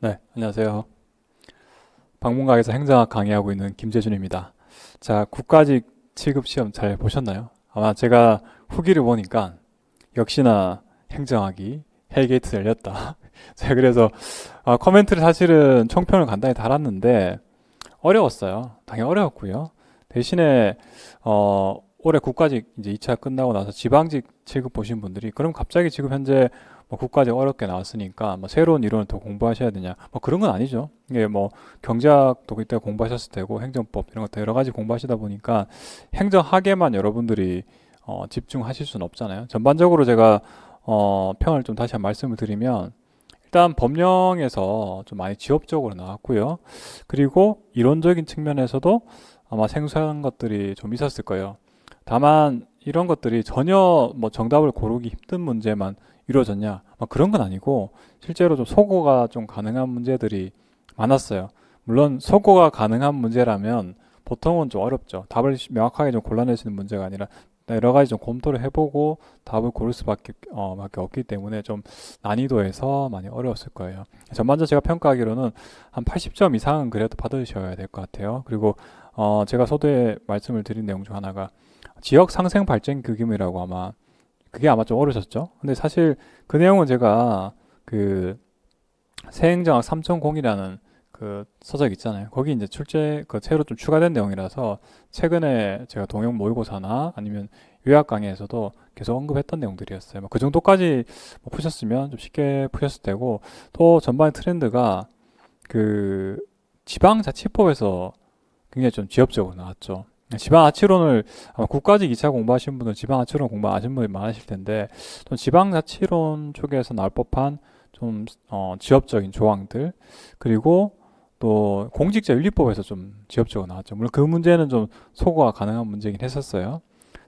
네, 안녕하세요. 방문각에서 행정학 강의하고 있는 김재준입니다. 자, 국가직 7급 시험 잘 보셨나요? 아마 제가 후기를 보니까 역시나 행정학이 헬게이트 열렸다. 제가 그래서 코멘트를 사실은 총평을 간단히 달았는데 어려웠어요. 당연히 어려웠고요. 대신에 올해 국가직 이제 2차 끝나고 나서 지방직 7급 보신 분들이 그럼 갑자기 지금 현재 뭐 국가직 어렵게 나왔으니까 뭐 새로운 이론을 더 공부하셔야 되냐 뭐 그런 건 아니죠. 이게 뭐 경제학도 그때 공부하셨을 테고 행정법 이런 것도 여러 가지 공부하시다 보니까 행정학에만 여러분들이 집중하실 수는 없잖아요. 전반적으로 제가 평을 좀 다시 한 말씀을 드리면 일단 법령에서 좀 많이 지엽적으로 나왔고요. 그리고 이론적인 측면에서도 아마 생소한 것들이 좀 있었을 거예요. 다만 이런 것들이 전혀 뭐 정답을 고르기 힘든 문제만 이루어졌냐? 뭐 그런 건 아니고 실제로 좀 소거가 좀 가능한 문제들이 많았어요. 물론 소거가 가능한 문제라면 보통은 좀 어렵죠. 답을 명확하게 좀 골라낼 수 있는 문제가 아니라 여러 가지 좀 검토를 해보고 답을 고를 수밖에 밖에 없기 때문에 좀 난이도에서 많이 어려웠을 거예요. 전반적으로 제가 평가하기로는 한 80점 이상은 그래도 받으셔야 될 것 같아요. 그리고 제가 서두에 말씀을 드린 내용 중 하나가 지역 상생 발전 규범이라고 아마 그게 아마 좀 어려졌죠. 근데 사실 그 내용은 제가 그 새행정학 3.0이라는 그 서적 있잖아요. 거기 이제 그 새로 좀 추가된 내용이라서 최근에 제가 동영 모의고사나 아니면 요약 강의에서도 계속 언급했던 내용들이었어요. 뭐그 정도까지 뭐 푸셨으면 좀 쉽게 푸셨을 테고 또 전반의 트렌드가 그 지방자치법에서 굉장히 좀 지엽적으로 나왔죠. 지방자치론을 아마 국가직 2차 공부하신 분은 지방자치론 공부 아시는 분이 많으실 텐데 또 지방자치론 쪽에서 나올 법한 좀 지엽적인 조항들 그리고 또 공직자윤리법에서 좀 지엽적으로 나왔죠. 물론 그 문제는 좀 소거가 가능한 문제긴 했었어요.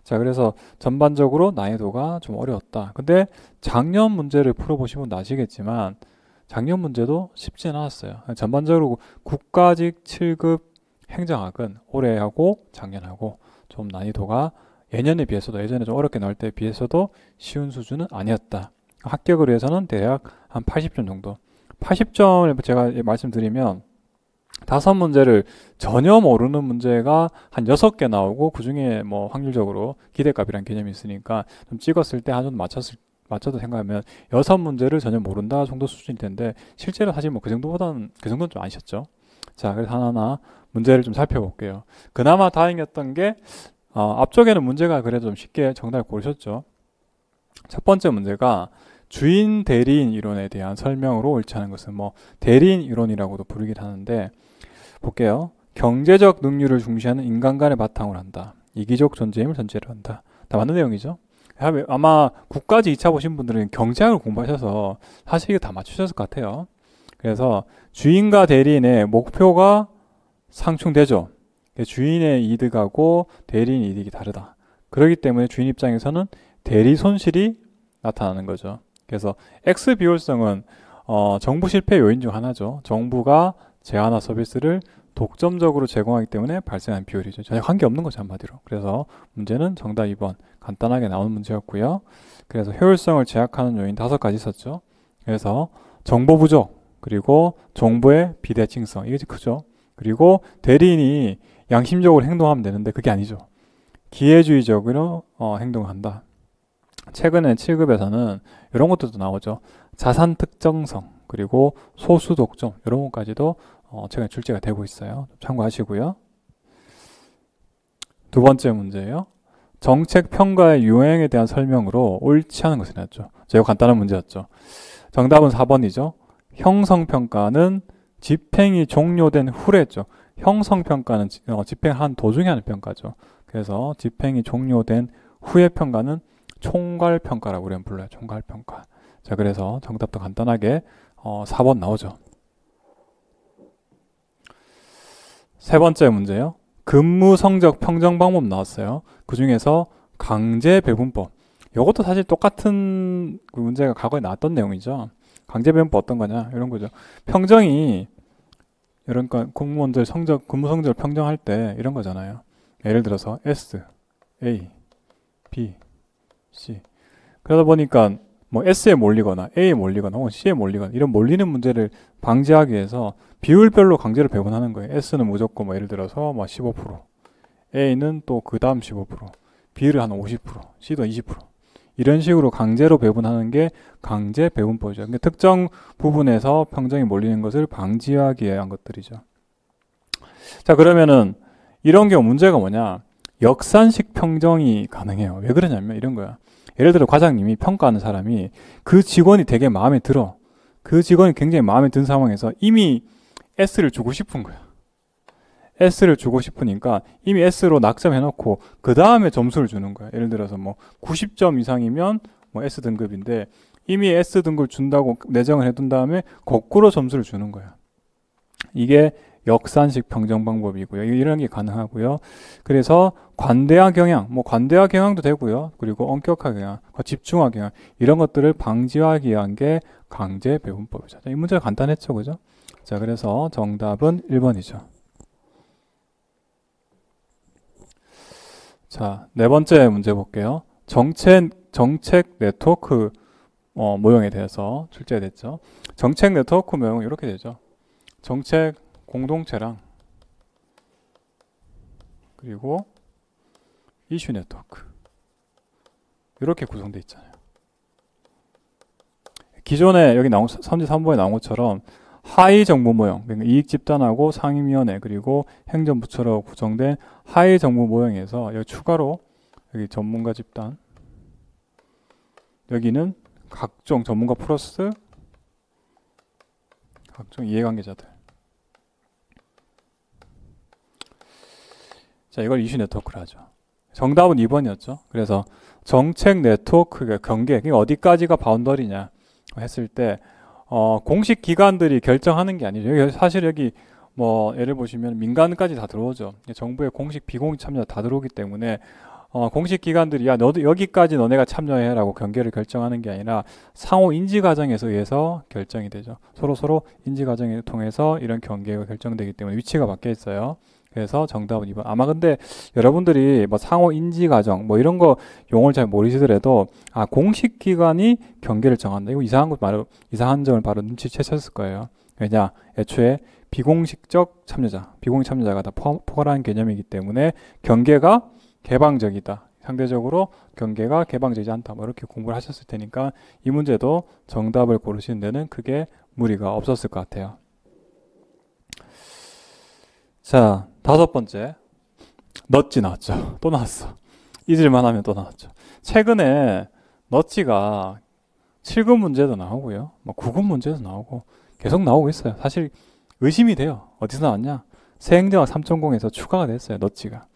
자, 그래서 전반적으로 난이도가 좀 어려웠다. 근데 작년 문제를 풀어보시면 아시겠지만 작년 문제도 쉽지는 않았어요. 전반적으로 국가직 7급 행정학은 올해하고 작년하고 좀 난이도가 예년에 비해서도 예전에 좀 어렵게 나올 때에 비해서도 쉬운 수준은 아니었다. 합격을 위해서는 대략 한 80점 정도. 80점을 제가 말씀드리면 다섯 문제를 전혀 모르는 문제가 한 6개 나오고 그 중에 뭐 확률적으로 기대값이란 개념이 있으니까 좀 찍었을 때 한 정도 맞춰도 생각하면 6문제를 전혀 모른다 정도 수준일 텐데 실제로 사실 뭐 그 정도는 좀 아니셨죠. 자, 그래서 하나하나 문제를 좀 살펴볼게요. 그나마 다행이었던 게 앞쪽에는 문제가 그래도 좀 쉽게 정답을 고르셨죠. 첫 번째 문제가 주인 대리인 이론에 대한 설명으로 옳지 않은 것은 뭐 대리인 이론이라고도 부르긴 하는데 볼게요. 경제적 능률을 중시하는 인간관을 바탕으로 한다. 이기적 존재임을 전제로 한다. 다 맞는 내용이죠. 아마 국까지 2차 보신 분들은 경제학을 공부하셔서 사실 이거 다 맞추셨을 것 같아요. 그래서 주인과 대리인의 목표가 상충되죠. 주인의 이득하고 대리인 이득이 다르다. 그렇기 때문에 주인 입장에서는 대리 손실이 나타나는 거죠. 그래서 X 비효율성은 정부 실패 요인 중 하나죠. 정부가 제한화 서비스를 독점적으로 제공하기 때문에 발생한 비율이죠. 전혀 관계없는 거죠, 한마디로. 그래서 문제는 정답 2번 간단하게 나오는 문제였고요. 그래서 효율성을 제약하는 요인 5가지 있었죠. 그래서 정보 부족, 그리고 정보의 비대칭성, 이게 크죠. 그리고 대리인이 양심적으로 행동하면 되는데 그게 아니죠. 기회주의적으로 행동한다. 최근에 7급에서는 이런 것들도 나오죠. 자산 특정성, 그리고 소수 독점, 이런 것까지도 최근에 출제가 되고 있어요. 참고하시고요. 두 번째 문제예요. 정책 평가의 유형에 대한 설명으로 옳지 않은 것이 나왔죠. 매우 간단한 문제였죠. 정답은 4번이죠. 형성평가는 집행이 종료된 후랬죠. 형성평가는 집행한 도중에 하는 평가죠. 그래서 집행이 종료된 후의 평가는 총괄평가라고 우리는 불러요. 총괄평가. 자, 그래서 정답도 간단하게 4번 나오죠. 세 번째 문제요. 근무 성적 평정 방법 나왔어요. 그 중에서 강제 배분법. 이것도 사실 똑같은 그 문제가 과거에 나왔던 내용이죠. 강제 배분법 어떤 거냐 이런 거죠. 평정이 이런 건 공무원들 성적 근무 성적을 평정할 때 이런 거잖아요. 예를 들어서 S, A, B, C. 그러다 보니까 뭐 S에 몰리거나 A에 몰리거나 혹은 C에 몰리거나 이런 몰리는 문제를 방지하기 위해서 비율별로 강제로 배분하는 거예요. S는 무조건 뭐 예를 들어서 뭐 15%, A는 또 그 다음 15%, B를 한 50%, C도 20%. 이런 식으로 강제로 배분하는 게 강제 배분법이죠. 그러니까 특정 부분에서 평정이 몰리는 것을 방지하기 위한 것들이죠. 자, 그러면은 이런 경우 문제가 뭐냐? 역산식 평정이 가능해요. 왜 그러냐면 이런 거야. 예를 들어 과장님이 평가하는 사람이 그 직원이 되게 마음에 들어. 그 직원이 굉장히 마음에 든 상황에서 이미 S를 주고 싶은 거야. S를 주고 싶으니까 이미 S로 낙점해놓고 그 다음에 점수를 주는 거야. 예를 들어서 뭐 90점 이상이면 뭐 S 등급인데 이미 S 등급을 준다고 내정을 해둔 다음에 거꾸로 점수를 주는 거야. 이게 역산식 평정 방법이고요. 이런 게 가능하고요. 그래서 관대화 경향, 뭐 관대화 경향도 되고요. 그리고 엄격화 경향, 집중화 경향 이런 것들을 방지하기 위한 게 강제 배분법이죠. 이 문제가 간단했죠, 그죠? 자, 그래서 정답은 1번이죠. 자, 네 번째 문제 볼게요. 정책 네트워크 모형에 대해서 출제됐죠. 정책 네트워크 모형은 이렇게 되죠. 정책 공동체랑 그리고 이슈 네트워크 이렇게 구성되어 있잖아요. 기존에 여기 나온 선지 3번에 나온 것처럼 하위 정부 모형, 그러니까 이익 집단하고 상임위원회 그리고 행정부처로 구성된 하위 정부 모형에서 여기 추가로 여기 전문가 집단, 여기는 각종 전문가 플러스 각종 이해관계자들. 자, 이걸 이슈 네트워크를 하죠. 정답은 2번이었죠. 그래서 정책 네트워크가 경계, 그러니까 어디까지가 바운더리냐 했을 때 공식 기관들이 결정하는 게 아니죠. 사실 여기 뭐 예를 보시면 민간까지 다 들어오죠. 정부의 공식 비공식 참여 다 들어오기 때문에 공식 기관들이 야 너도 여기까지 너네가 참여해라고 경계를 결정하는 게 아니라 상호 인지 과정에 의해서 결정이 되죠. 서로 인지 과정을 통해서 이런 경계가 결정되기 때문에 위치가 바뀌어 있어요. 그래서 정답은 2번. 아마 근데 여러분들이 뭐 상호 인지 과정 뭐 이런 거 용어를 잘 모르시더라도 공식 기관이 경계를 정한다. 이거 이상한 점을 바로 눈치채셨을 거예요. 왜냐? 애초에 비공식적 참여자, 비공식 참여자가 다 포괄하는 개념이기 때문에 경계가 개방적이다. 상대적으로 경계가 개방적이지 않다. 뭐 이렇게 공부를 하셨을 테니까 이 문제도 정답을 고르시는 데는 크게 무리가 없었을 것 같아요. 자, 다섯 번째. 넛지 나왔죠. 또 나왔어. 잊을만 하면 또 나왔죠. 최근에 넛지가 7급 문제도 나오고요. 뭐 9급 문제도 나오고 계속 나오고 있어요. 사실 의심이 돼요. 어디서 나왔냐? 새행정학 3.0에서 추가가 됐어요. 넛지가.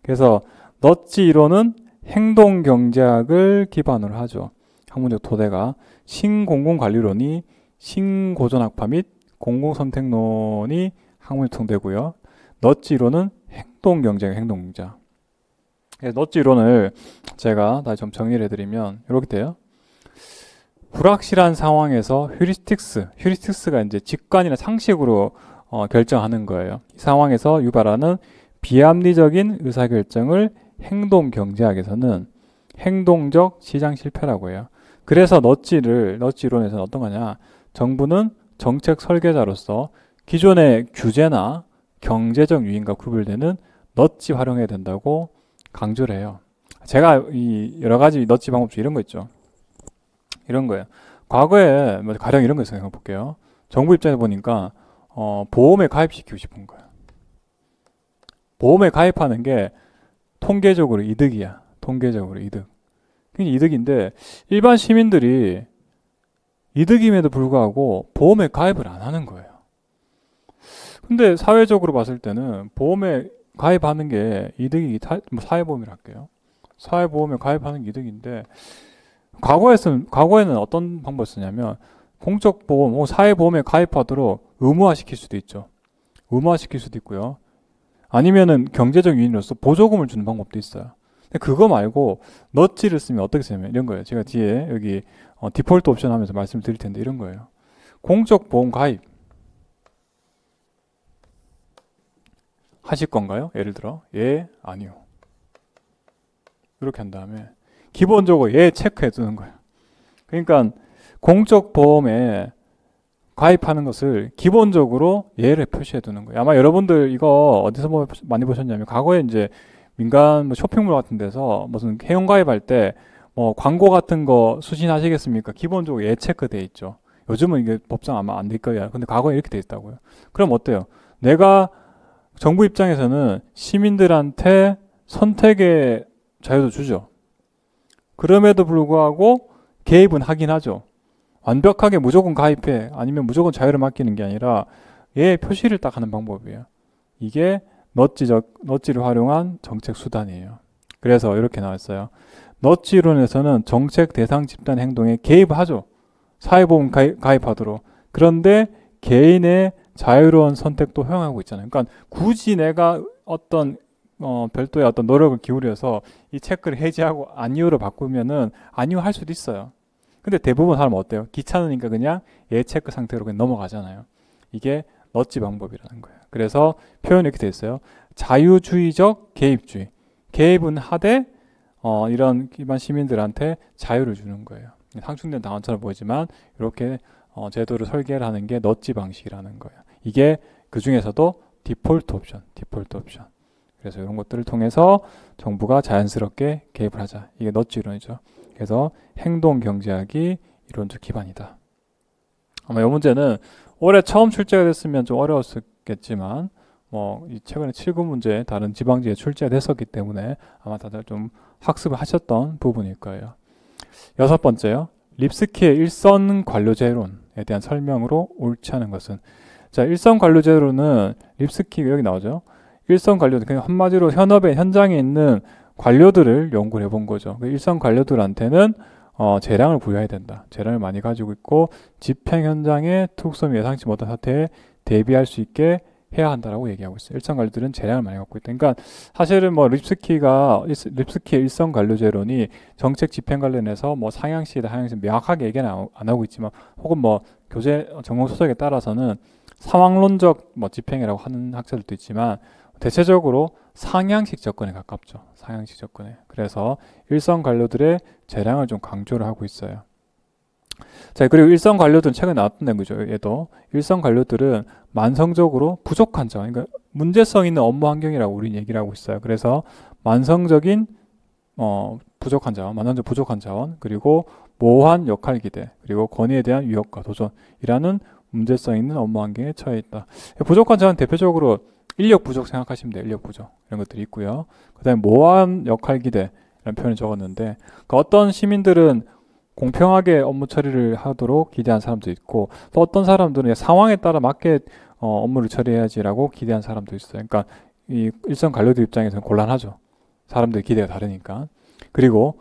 그래서 넛지 이론은 행동경제학을 기반으로 하죠. 학문적 토대가 신공공관리론이 신고전학파 및 공공선택론이 학문적 토대고요. 넛지 이론은 행동경제학, 행동경제학. 넛지 이론을 제가 다시 좀 정리를 해드리면 이렇게 돼요. 불확실한 상황에서 휴리스틱스가 이제 직관이나 상식으로 결정하는 거예요. 이 상황에서 유발하는 비합리적인 의사결정을 행동경제학에서는 행동적 시장 실패라고 해요. 그래서 넛지 이론에서는 어떤 거냐? 정부는 정책 설계자로서 기존의 규제나 경제적 유인과 구별되는 넛지 활용해야 된다고 강조를 해요. 제가 이 여러 가지 넛지 방법 중 이런 거 있죠. 이런 거예요. 과거에 가령 이런 거 생각해 볼게요. 정부 입장에서 보니까 보험에 가입시키고 싶은 거예요. 보험에 가입하는 게 통계적으로 이득이야. 통계적으로 이득. 굉장히 이득인데 일반 시민들이 이득임에도 불구하고 보험에 가입을 안 하는 거예요. 근데 사회적으로 봤을 때는 보험에 가입하는 게 이득이 사회보험이라 할게요. 사회보험에 가입하는 게 이득인데 과거에는 어떤 방법을 쓰냐면 공적보험, 사회보험에 가입하도록 의무화시킬 수도 있죠. 의무화시킬 수도 있고요. 아니면은 경제적 유인으로서 보조금을 주는 방법도 있어요. 근데 그거 말고 넛지를 쓰면 어떻게 쓰냐면 이런 거예요. 제가 뒤에 여기 디폴트 옵션 하면서 말씀을 드릴 텐데 이런 거예요. 공적보험 가입 하실 건가요? 예를 들어 예, 아니요. 이렇게 한 다음에 기본적으로 예 체크해 두는 거예요. 그러니까 공적 보험에 가입하는 것을 기본적으로 예를 표시해 두는 거예요. 아마 여러분들 이거 어디서 많이 보셨냐면 과거에 이제 민간 뭐 쇼핑몰 같은 데서 무슨 회원 가입할 때 뭐 광고 같은 거 수신하시겠습니까? 기본적으로 예 체크돼 있죠. 요즘은 이게 법상 아마 안 될 거예요. 근데 과거에 이렇게 돼 있다고요. 그럼 어때요? 내가 정부 입장에서는 시민들한테 선택의 자유도 주죠. 그럼에도 불구하고 개입은 하긴 하죠. 완벽하게 무조건 가입해 아니면 무조건 자유를 맡기는 게 아니라 예 표시를 딱 하는 방법이에요. 이게 넛지를 활용한 정책 수단이에요. 그래서 이렇게 나왔어요. 넛지 이론에서는 정책 대상 집단 행동에 개입하죠. 사회보험 가입하도록. 그런데 개인의 자유로운 선택도 허용하고 있잖아요. 그러니까 굳이 내가 어떤 별도의 어떤 노력을 기울여서 이 체크를 해지하고 아니오로 바꾸면은 아니오 할 수도 있어요. 근데 대부분 사람은 어때요? 귀찮으니까 그냥 예 체크 상태로 그냥 넘어가잖아요. 이게 넛지 방법이라는 거예요. 그래서 표현이 이렇게 돼 있어요. 자유주의적 개입주의. 개입은 하되 이런 일반 시민들한테 자유를 주는 거예요. 상충된 단어처럼 보이지만 이렇게 제도를 설계를 하는 게 넛지 방식이라는 거예요. 이게 그 중에서도 디폴트 옵션. 그래서 이런 것들을 통해서 정부가 자연스럽게 개입을 하자. 이게 넛지 이론이죠. 그래서 행동경제학이 이론적 기반이다. 아마 이 문제는 올해 처음 출제가 됐으면 좀 어려웠겠지만 이 최근에 7급 문제 다른 지방지에 출제가 됐었기 때문에 아마 다들 좀 학습을 하셨던 부분일 거예요. 여섯 번째요. 립스키의 일선 관료제론에 대한 설명으로 옳지 않은 것은. 자, 일선 관료제론은 립스키가 여기 나오죠. 일선 관료들, 그냥 한마디로 현업의 현장에 있는 관료들을 연구를 해본 거죠. 일선 관료들한테는 재량을 부여해야 된다. 재량을 많이 가지고 있고 집행 현장의 특수성 예상치 못한 사태에 대비할 수 있게 해야 한다라고 얘기하고 있어요. 일선 관료들은 재량을 많이 갖고 있다. 그러니까 사실은 립스키의 일선 관료제론이 정책 집행 관련해서 상향시다 하향시 명확하게 얘기는 안 하고 있지만 혹은 교재 전공 소속에 따라서는 상황론적 집행이라고 하는 학자들도 있지만 대체적으로 상향식 접근에 가깝죠. 상향식 접근에. 그래서 일선 관료들의 재량을 좀 강조를 하고 있어요. 자, 그리고 일선 관료들은 최근에 나왔던 내용이죠. 얘도 일선 관료들은 만성적으로 부족한 자원, 그러니까 문제성 있는 업무 환경이라고 우리는 얘기를 하고 있어요. 그래서 만성적인 부족한 자원, 그리고 모호한 역할 기대, 그리고 권위에 대한 위협과 도전이라는 문제성 있는 업무 환경에 처해 있다. 부족한 자원 대표적으로 인력 부족 생각하시면 돼요. 인력 부족 이런 것들이 있고요. 그 다음에 모호한 역할 기대라는 표현을 적었는데 어떤 시민들은 공평하게 업무 처리를 하도록 기대한 사람도 있고 또 어떤 사람들은 상황에 따라 맞게 업무를 처리해야지라고 기대한 사람도 있어요. 그러니까 이 일선 관료들 입장에서는 곤란하죠. 사람들의 기대가 다르니까. 그리고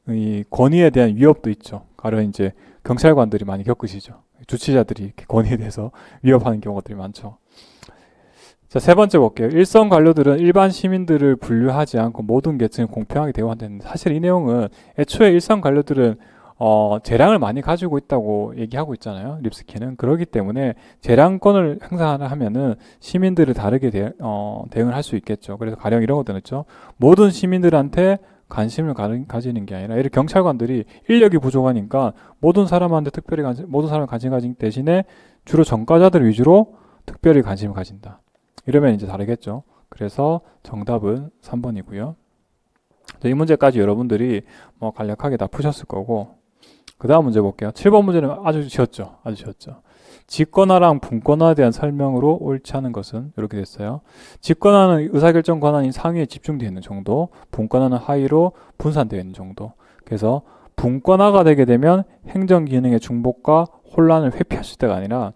이 권위에 대한 위협도 있죠. 가령 이제 경찰관들이 많이 겪으시죠. 주치자들이 이렇게 권위에 대해서 위협하는 경우들이 많죠. 자, 세 번째 볼게요. 일선 관료들은 일반 시민들을 분류하지 않고 모든 계층을 공평하게 대우한다는데 사실 이 내용은 애초에 일선 관료들은 재량을 많이 가지고 있다고 얘기하고 있잖아요. 립스키는. 그렇기 때문에 재량권을 행사하면은 시민들을 다르게 대응을 할 수 있겠죠. 그래서 가령 이런 것들 있죠. 모든 시민들한테 관심을 가지는 게 아니라 이렇게 경찰관들이 인력이 부족하니까 모든 사람한테 모든 사람을 관심 가진 대신에 주로 전과자들 위주로 특별히 관심을 가진다. 이러면 이제 다르겠죠. 그래서 정답은 3번이고요. 이 문제까지 여러분들이 간략하게 다 푸셨을 거고 그 다음 문제 볼게요. 7번 문제는 아주 쉬웠죠. 직권화랑 분권화에 대한 설명으로 옳지 않은 것은 이렇게 됐어요. 직권화는 의사결정 권한이 상위에 집중되어 있는 정도, 분권화는 하위로 분산되어 있는 정도. 그래서 분권화가 되게 되면 행정기능의 중복과 혼란을 회피할 수 있다가 아니라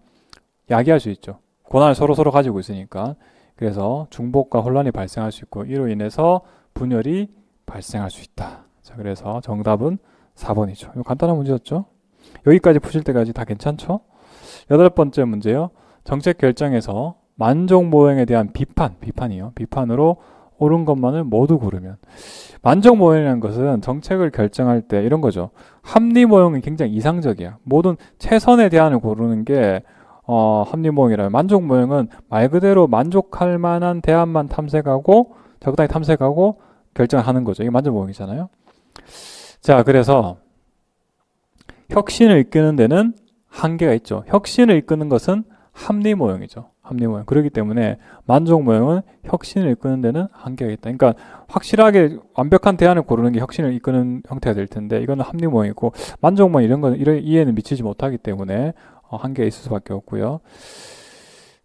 야기할 수 있죠. 권한을 서로 가지고 있으니까. 그래서 중복과 혼란이 발생할 수 있고 이로 인해서 분열이 발생할 수 있다. 자, 그래서 정답은 4번이죠. 이거 간단한 문제였죠? 여기까지 푸실 때까지 다 괜찮죠? 여덟 번째 문제요. 정책 결정에서 만족 모형에 대한 비판으로 옳은 것만을 모두 고르면. 만족 모형이라는 것은 정책을 결정할 때 이런 거죠. 합리 모형은 굉장히 이상적이야. 모든 최선의 대안을 고르는 게 합리 모형이라면 만족 모형은 말 그대로 만족할 만한 대안만 적당히 탐색하고 결정을 하는 거죠. 이게 만족 모형이잖아요. 자, 그래서 혁신을 이끄는 데는 한계가 있죠. 혁신을 이끄는 것은 합리 모형이죠. 합리 모형. 그렇기 때문에 만족 모형은 혁신을 이끄는 데는 한계가 있다. 그러니까 확실하게 완벽한 대안을 고르는 게 혁신을 이끄는 형태가 될 텐데 이거는 합리 모형이고 만족 모형 이런 거는 이런 이해는 미치지 못하기 때문에 한계가 있을 수밖에 없고요.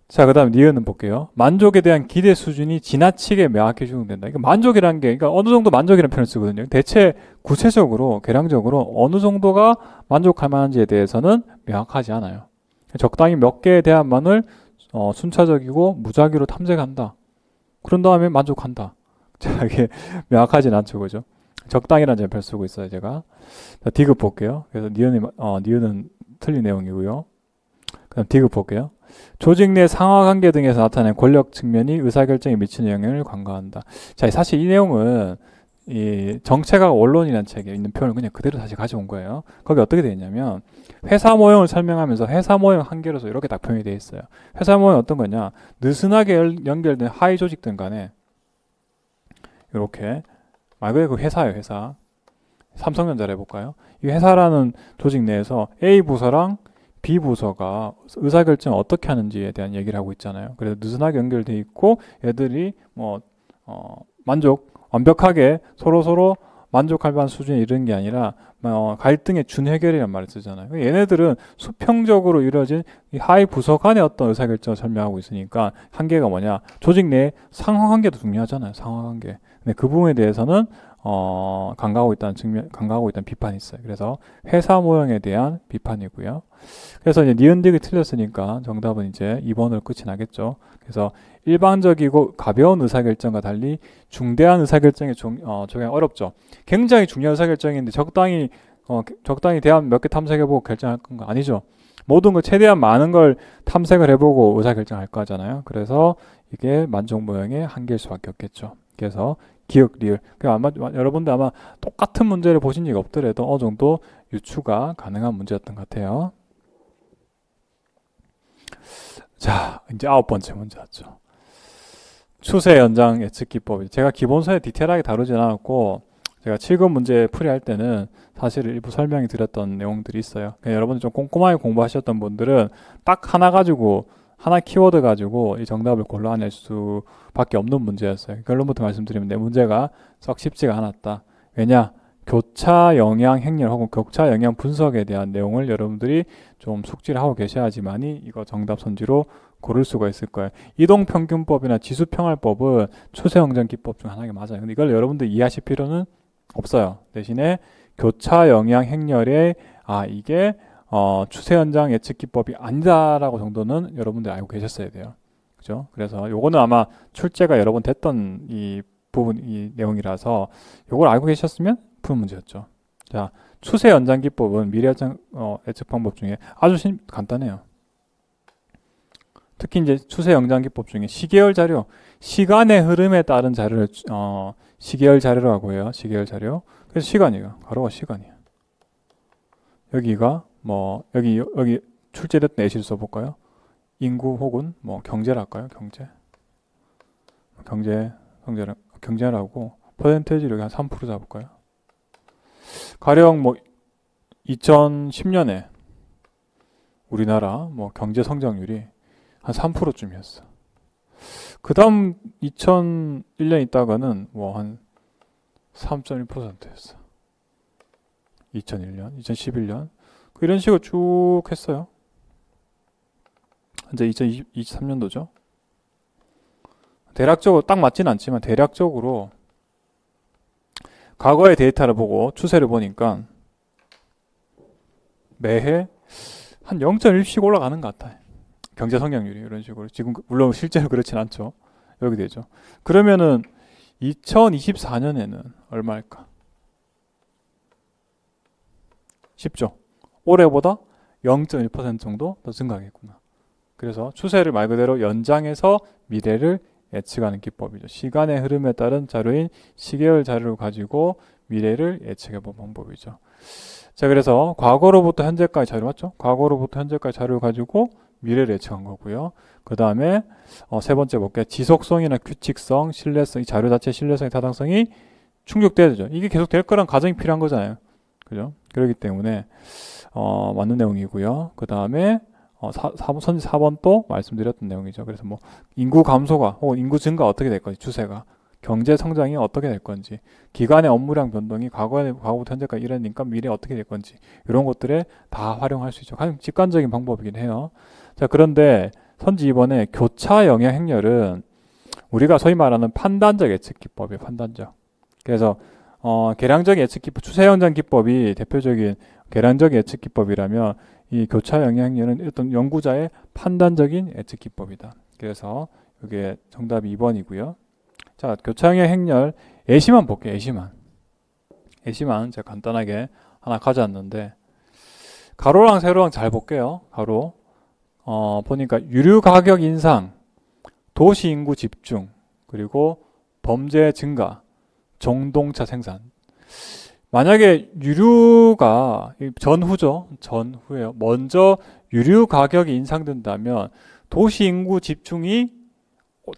자, 그 다음 니은은 볼게요. 만족에 대한 기대 수준이 지나치게 명확히 적용된다. 그러니까 만족이라는 게, 그러니까 어느 정도 만족이라는 표현을 쓰거든요. 대체 구체적으로, 계량적으로 어느 정도가 만족할 만한지에 대해서는 명확하지 않아요. 적당히 몇 개의 대안만을 순차적이고 무작위로 탐색한다. 그런 다음에 만족한다. 자, 이게 명확하진 않죠, 그죠? 적당이라는 제표를 쓰고 있어요, 제가. 자, 디귿 볼게요. 그래서 니은은 틀린 내용이고요. 그다음 디귿 볼게요. 조직 내 상하관계 등에서 나타나는 권력 측면이 의사결정에 미치는 영향을 간과한다. 자, 사실 이 내용은 이 정체가 원론이라는 책에 있는 표현을 그냥 그대로 다시 가져온 거예요. 거기 어떻게 되어 있냐면 회사 모형을 설명하면서 회사 모형 한계로서 이렇게 딱 표현이 되어 있어요. 회사 모형은 어떤 거냐? 느슨하게 연결된 하위 조직들 간에 이렇게 말 그대로 그 회사예요, 회사. 삼성전자를 해볼까요? 이 회사라는 조직 내에서 A 부서랑 B 부서가 의사결정을 어떻게 하는지에 대한 얘기를 하고 있잖아요. 그래서 느슨하게 연결되어 있고 얘들이 완벽하게 서로 만족할 만한 수준에 이르는 게 아니라 갈등의 준해결이라는 말을 쓰잖아요. 얘네들은 수평적으로 이루어진 이 하위 부서 간의 어떤 의사결정을 설명하고 있으니까 한계가 뭐냐? 조직 내 상하관계도 중요하잖아요. 상하관계. 근데 그 부분에 대해서는 간과하고 있다는 비판이 있어요. 그래서 회사 모형에 대한 비판이고요. 그래서 이제 니은딕이 틀렸으니까 정답은 이제 2번으로 끝이 나겠죠. 그래서 일반적이고 가벼운 의사결정과 달리 중대한 의사결정에 적용이 어렵죠. 굉장히 중요한 의사결정인데 적당히 대안 몇 개 탐색해보고 결정할 건가? 아니죠. 모든 걸 최대한 많은 걸 탐색을 해보고 의사결정할 거잖아요. 그래서 이게 만족 모형의 한계일 수밖에 없겠죠. 그래서 기억, 리을. 여러분들 아마 똑같은 문제를 보신 적이 없더라도 어느 정도 유추가 가능한 문제였던 것 같아요. 자, 이제 9번째 문제 왔죠. 추세 연장 예측 기법. 제가 기본서에 디테일하게 다루진 않았고, 제가 7급 문제 풀이할 때는 사실 일부 설명이 드렸던 내용들이 있어요. 여러분들 좀 꼼꼼하게 공부하셨던 분들은 딱 하나 키워드 가지고 이 정답을 골라낼 수밖에 없는 문제였어요. 결론부터 말씀드리면 내 문제가 썩 쉽지가 않았다. 왜냐? 교차 영향 행렬 혹은 교차 영향 분석에 대한 내용을 여러분들이 좀 숙지를 하고 계셔야지만이 이거 정답 선지로 고를 수가 있을 거예요. 이동평균법이나 지수평활법은 추세영장 기법 중 하나가 맞아요. 근데 이걸 여러분들 이해하실 필요는 없어요. 대신에 교차 영향 행렬에 이게 추세연장 예측 기법이 아니다라고 정도는 여러분들 알고 계셨어야 돼요. 그죠? 그래서 요거는 아마 출제가 여러 번 됐던 이 내용이라서 요걸 알고 계셨으면 푸는 문제였죠. 자, 추세연장 기법은 미래연장 예측 방법 중에 아주 간단해요. 특히 이제 추세연장 기법 중에 시계열 자료, 시간의 흐름에 따른 자료를 시계열 자료라고 해요. 시계열 자료. 그래서 시간이에요. 가로가 시간이에요. 여기가 여기 출제됐던 예시를 써볼까요? 인구 혹은 경제를 할까요? 경제라고 퍼센테이지를 한 3% 잡을까요? 가령 2010년에 우리나라 경제 성장률이 한 3%쯤이었어. 그 다음 2001년 있다가는 한 3.1%였어. 2001년, 2011년 이런 식으로 쭉 했어요. 이제 2023년도죠. 대략적으로 딱 맞지는 않지만 대략적으로 과거의 데이터를 보고 추세를 보니까 매해 한 0.1씩 올라가는 것 같아요. 경제 성장률이 이런 식으로. 지금 물론 실제로 그렇진 않죠. 여기 되죠. 그러면은 2024년에는 얼마일까? 쉽죠. 올해보다 0.1% 정도 더 증가하겠구나. 그래서 추세를 말 그대로 연장해서 미래를 예측하는 기법이죠. 시간의 흐름에 따른 자료인 시계열 자료를 가지고 미래를 예측해본 방법이죠. 자, 그래서 과거로부터 현재까지 자료 맞죠? 과거로부터 현재까지 자료를 가지고 미래를 예측한 거고요. 그 다음에 세 번째 볼게요. 지속성이나 규칙성, 신뢰성, 이 자료 자체의 신뢰성이 타당성이 충족돼야 되죠. 이게 계속 될 거란 가정이 필요한 거잖아요. 그죠? 그렇기 때문에 맞는 내용이고요. 그 다음에 선지 4번 또 말씀드렸던 내용이죠. 그래서 뭐 인구 감소가 혹은 인구 증가 어떻게 될 건지, 추세가 경제 성장이 어떻게 될 건지, 기관의 업무량 변동이 과거부터 현재까지 이러니까 미래 어떻게 될 건지, 이런 것들에 다 활용할 수 있죠. 가장 직관적인 방법이긴 해요. 자, 그런데 선지 2번의 교차 영향 행렬은 우리가 소위 말하는 판단적 예측 기법이에요. 판단적. 그래서 계량적 예측 기법, 추세 연장 기법이 대표적인 계량적 예측 기법이라면 이 교차 영향 행렬은 어떤 연구자의 판단적인 예측 기법이다. 그래서 이게 정답이 2번이고요. 자, 교차 영향 행렬 예시만 볼게요. 예시만 제가 간단하게 하나 가져왔는데, 가로랑 세로랑 잘 볼게요. 가로 보니까 유류 가격 인상, 도시 인구 집중, 그리고 범죄 증가, 정동차 생산. 만약에 유류가 전후예요. 먼저 유류 가격이 인상된다면 도시 인구 집중이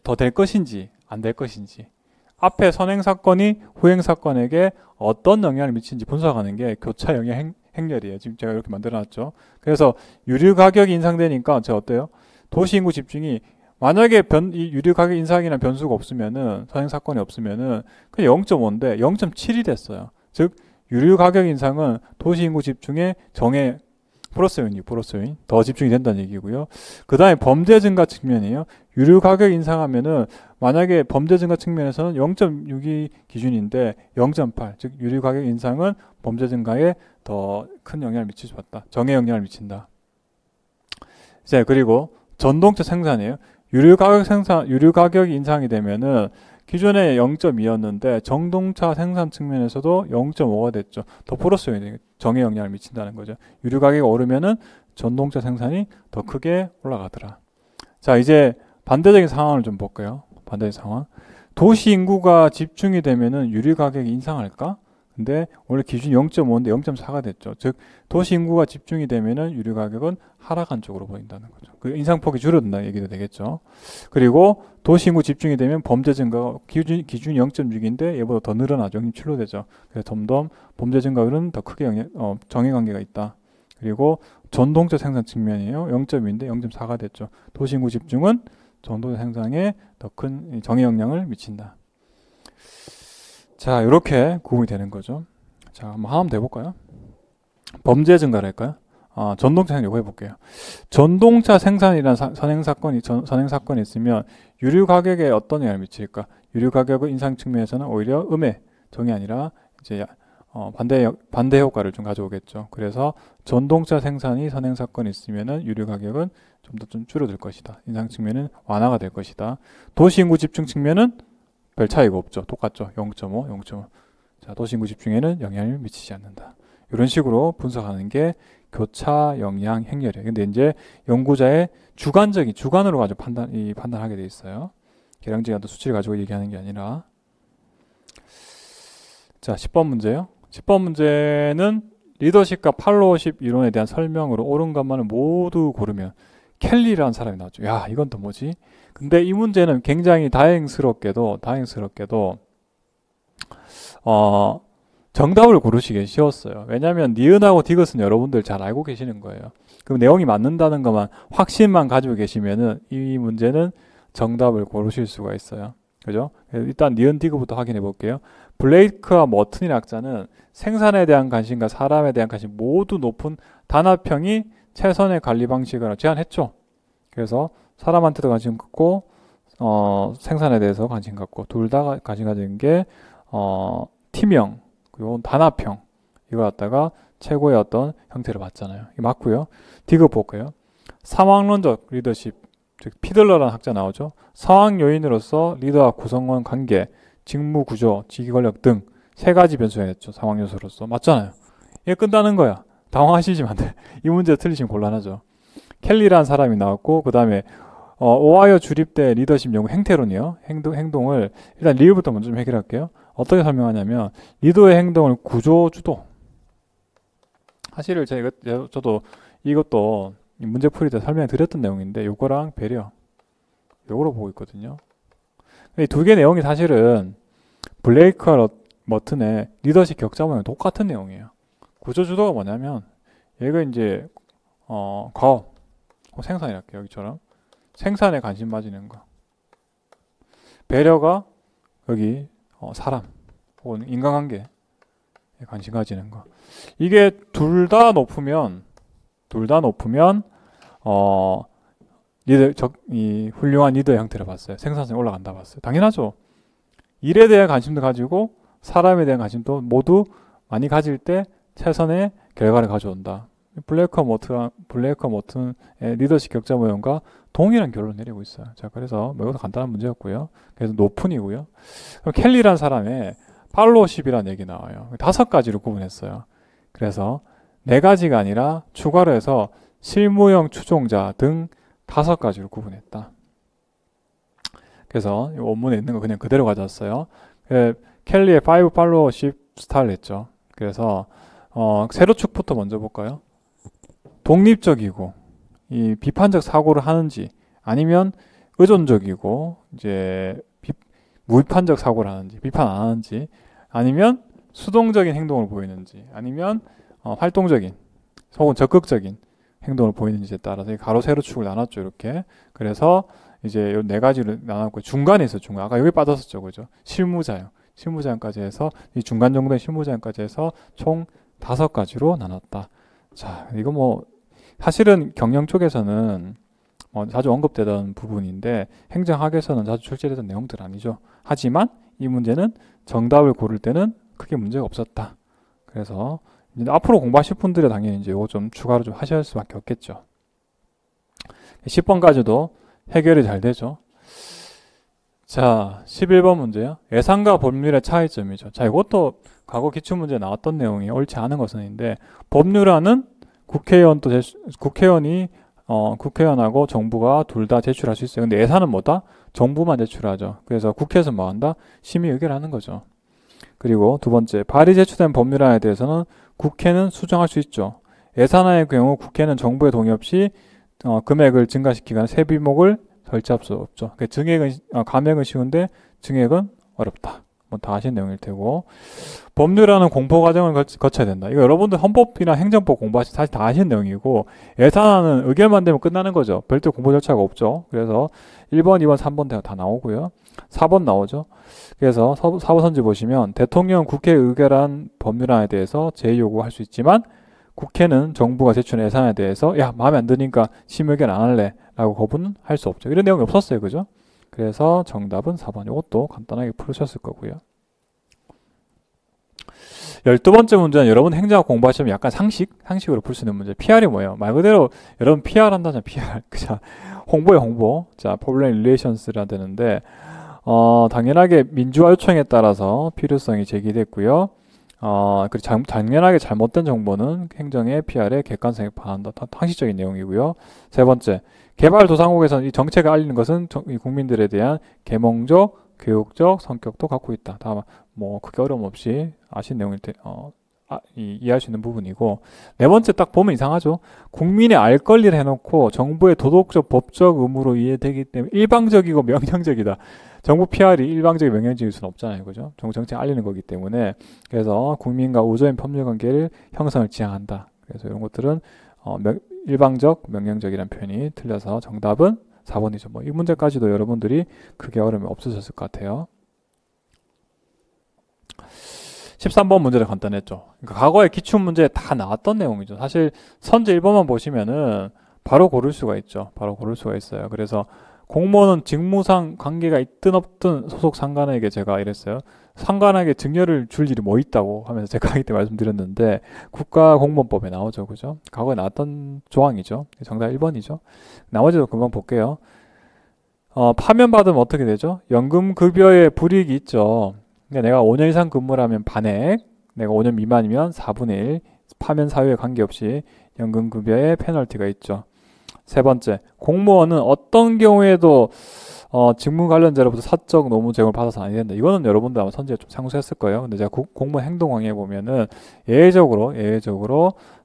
더 될 것인지 안 될 것인지, 앞에 선행 사건이 후행 사건에게 어떤 영향을 미치는지 분석하는 게 교차 영향 행렬이에요. 지금 제가 이렇게 만들어놨죠. 그래서 유류 가격이 인상되니까 어때요? 도시 인구 집중이 만약에 이 유류 가격 인상이나 변수가 없으면은, 선행 사건이 없으면은 그냥 0.5인데 0.7이 됐어요. 즉 유류 가격 인상은 도시 인구 집중의 플러스 요인, 더 집중이 된다는 얘기고요. 그 다음에 범죄 증가 측면이에요. 유류 가격 인상하면은 만약에 범죄 증가 측면에서는 0.6이 기준인데 0.8, 즉 유류 가격 인상은 범죄 증가에 더 큰 영향을 미칠 수 있다. 정의 영향을 미친다. 이제 그리고 전동차 생산이에요. 유류 가격 인상이 되면은 기존에 0.2였는데 정동차 생산 측면에서도 0.5가 됐죠. 더 플러스 요인이 정의 영향을 미친다는 거죠. 유류 가격이 오르면은 전동차 생산이 더 크게 올라가더라. 자, 이제 반대적인 상황을 좀 볼까요? 반대의 상황. 도시 인구가 집중이 되면은 유류 가격이 인상할까? 근데 원래 기준이 0.5인데 0.4가 됐죠. 즉 도시 인구가 집중이 되면은 유류 가격은 하락한 쪽으로 보인다는 거죠. 그 인상폭이 줄어든다는 얘기도 되겠죠. 그리고 도시 인구 집중이 되면 범죄 증가가 기준이 0.6인데 얘보다 더 늘어나죠. 0.7로 되죠. 그래서 점점 범죄 증가율은 더 크게 정해관계가 있다. 그리고 전동차 생산 측면이에요. 0.2인데 0.4가 됐죠. 도시 인구 집중은 전동차 생산에 더 큰 정의 영향을 미친다. 자, 이렇게 구분이 되는 거죠. 자, 한번 하나 더 해볼까요? 범죄 증가를 할까요? 전동차 생산 이거 해볼게요. 전동차 생산이라는 선행 사건이 있으면 유류 가격에 어떤 영향을 미칠까? 유류 가격의 인상 측면에서는 오히려 정이 아니라 이제 반대 효과를 좀 가져오겠죠. 그래서 전동차 생산이 선행 사건이 있으면은 유류 가격은 좀 더 줄어들 것이다. 인상 측면은 완화가 될 것이다. 도시 인구 집중 측면은 별 차이가 없죠. 똑같죠. 0.5. 자, 도시 인구 집중에는 영향을 미치지 않는다. 이런 식으로 분석하는 게 교차 영향 행렬이에요. 근데 이제 연구자의 주관으로 가지고 판단하게 돼 있어요. 계량적인 어떤 수치를 가지고 얘기하는 게 아니라. 자, 10번 문제요. 10번 문제는 리더십과 팔로워십 이론에 대한 설명으로 옳은 것만을 모두 고르면 켈리라는 사람이 나왔죠. 야, 이건 또 뭐지? 근데 이 문제는 굉장히 다행스럽게도 정답을 고르시기 쉬웠어요. 왜냐하면 니은하고 디귿은 여러분들 잘 알고 계시는 거예요. 그럼 내용이 맞는다는 것만 확신만 가지고 계시면은 이 문제는 정답을 고르실 수가 있어요. 그죠? 일단 니은 디귿부터 확인해 볼게요. 블레이크와 머튼이라는 학자는 생산에 대한 관심과 사람에 대한 관심 모두 높은 단합형이 최선의 관리 방식을 제안했죠. 그래서 사람한테도 관심 갖고 생산에 대해서 관심 갖고 둘 다 관심 가진 게 팀형 그리고 단합형 이걸 갖다가 최고의 어떤 형태를 봤잖아요. 이게 맞고요. 디귿 볼까요? 상황론적 리더십, 즉 피들러라는 학자 나오죠. 상황 요인으로서 리더와 구성원 관계, 직무 구조, 직위 권력 등 세 가지 변수가 있죠. 상황 요소로서. 맞잖아요. 이게 끝나는 거야. 당황하시지만 안 돼. 이 문제 틀리시면 곤란하죠. 켈리라는 사람이 나왔고 그 다음에 오하이오 주립대 리더십 연구 행태론이요. 행동을 일단 리을부터 먼저 좀 해결할게요. 어떻게 설명하냐면 리더의 행동을 구조주도. 사실은 저도 이것도 문제풀이 때 설명해 드렸던 내용인데 요거랑 배려 요거로 보고 있거든요. 이 두 개 내용이 사실은 블레이크와 머튼의 리더십 격자 모양 똑같은 내용이에요. 구조주도가 뭐냐면 얘가 이제 과업, 생산이랄게요. 여기처럼 생산에 관심 가지는 거. 배려가 여기 사람 혹은 인간관계에 관심 가지는 거. 이게 둘 다 높으면 이 훌륭한 리더 형태를 봤어요. 생산성이 올라간다 봤어요. 당연하죠. 일에 대한 관심도 가지고 사람에 대한 관심도 모두 많이 가질 때 최선의 결과를 가져온다. 블레이커 모튼의 리더십 격자 모형과 동일한 결론을 내리고 있어요. 자, 그래서 이것도 간단한 문제였고요. 그래서 노픈이고요. 그럼 켈리란 사람의 팔로우십이라는 얘기 나와요. 5가지로 구분했어요. 그래서 4가지가 아니라 추가로 해서 실무형 추종자 등 5가지로 구분했다. 그래서 이 원문에 있는 거 그냥 그대로 가져왔어요. 켈리의 5 팔로우십 스타일을 했죠. 그래서 세로축부터 먼저 볼까요? 독립적이고 이 비판적 사고를 하는지 아니면 의존적이고 이제 무비판적 사고를 하는지 비판 안 하는지 아니면 수동적인 행동을 보이는지 아니면 활동적인 혹은 적극적인 행동을 보이는지에 따라서 가로 세로축을 나눴죠. 이렇게. 그래서 이제 요 4가지를 나눴고 중간에 있어. 중간. 아까 여기 빠졌었죠. 그죠? 실무자형까지 해서 이 중간 정도의 실무자형까지 해서 총 5가지로 나눴다. 자, 이거 뭐 사실은 경영 쪽에서는 자주 언급되던 부분인데 행정학에서는 자주 출제되던 내용들 아니죠. 하지만 이 문제는 정답을 고를 때는 크게 문제가 없었다. 그래서 이제 앞으로 공부하실 분들은 당연히 이제 이거 좀 추가로 좀 하실 수밖에 없겠죠. 10번까지도 해결이 잘 되죠. 자, 11번 문제요. 예상과 법률의 차이점이죠. 자, 이것도 과거 기출문제에 나왔던 내용이 옳지 않은 것은인데 법률안은 국회의원하고 정부가 둘 다 제출할 수 있어요. 근데 예산은 뭐다? 정부만 제출하죠. 그래서 국회에서 뭐 한다? 심의 의결하는 거죠. 그리고 2번째, 발의 제출된 법률안에 대해서는 국회는 수정할 수 있죠. 예산안의 경우 국회는 정부의 동의 없이 금액을 증가시키거나 세비목을 설치할 수 없죠. 감액은 쉬운데 증액은 어렵다. 뭐 다 아신 내용일 테고 법률안은 공포 과정을 거쳐야 된다. 이거 여러분들 헌법이나 행정법 공부하시 사실 다 아시는 내용이고 예산안은 의결만 되면 끝나는 거죠. 별도 공부 절차가 없죠. 그래서 1번, 2번, 3번 다 나오고요. 4번 나오죠. 그래서 4번 선지 보시면 대통령 국회 의결한 법률안에 대해서 제의 요구할 수 있지만 국회는 정부가 제출한 예산에 대해서 야 마음에 안 드니까 심의 의결 안 할래 라고 거부는 할 수 없죠. 이런 내용이 없었어요. 그죠? 그래서 정답은 4번. 이것도 간단하게 풀으셨을 거고요. 12번째 문제는 여러분 행정학 공부하시면 약간 상식으로 풀 수 있는 문제. PR이 뭐예요? 말 그대로 여러분 PR 한다잖아. PR. 그죠? 홍보에 홍보. 자, Public Relations라 되는데 당연하게 민주화 요청에 따라서 필요성이 제기됐고요. 그리고 당연하게 잘못된 정보는 행정의 PR에 객관성에 반한다. 상식적인 내용이고요. 3번째, 개발도상국에서는 이 정책을 알리는 것은 국민들에 대한 계몽적, 교육적 성격도 갖고 있다. 다 뭐 크게 어려움 없이 아신 내용일 때 이해할 수 있는 부분이고 4번째 딱 보면 이상하죠. 국민의 알 권리를 해놓고 정부의 도덕적, 법적 의무로 이해되기 때문에 일방적이고 명령적이다. 정부 PR이 일방적이고 명령적일 수는 없잖아요. 그죠? 정책 알리는 거기 때문에 그래서 국민과 우호적인 법률관계를 형성을 지향한다. 그래서 이런 것들은 일방적, 명령적이라는 표현이 틀려서 정답은 4번이죠. 뭐 이 문제까지도 여러분들이 크게 어려움이 없으셨을 것 같아요. 13번 문제를 간단했죠. 그러니까 과거의 기출문제에 다 나왔던 내용이죠. 사실 선제 1번만 보시면은 바로 고를 수가 있죠. 바로 고를 수가 있어요. 그래서 공무원은 직무상 관계가 있든 없든 소속 상관에게 제가 이랬어요. 상관에게 증여를 줄 일이 뭐 있다고 하면서 제가 강의 때 말씀드렸는데 국가공무원법에 나오죠. 그죠? 과거에 나왔던 조항이죠. 정답 1번이죠. 나머지도 금방 볼게요. 파면받으면 어떻게 되죠? 연금급여의 불이익이 있죠. 그러니까 내가 5년 이상 근무를 하면 반액, 내가 5년 미만이면 4분의 1, 파면 사유에 관계없이 연금급여에 페널티가 있죠. 3번째, 공무원은 어떤 경우에도 직무 관련자로부터 사적 노무 제공을 받아서 안 된다. 이거는 여러분들 아마 선지에 좀 상수했을 거예요. 근데 제가 공무원 행동강의에 보면은 예외적으로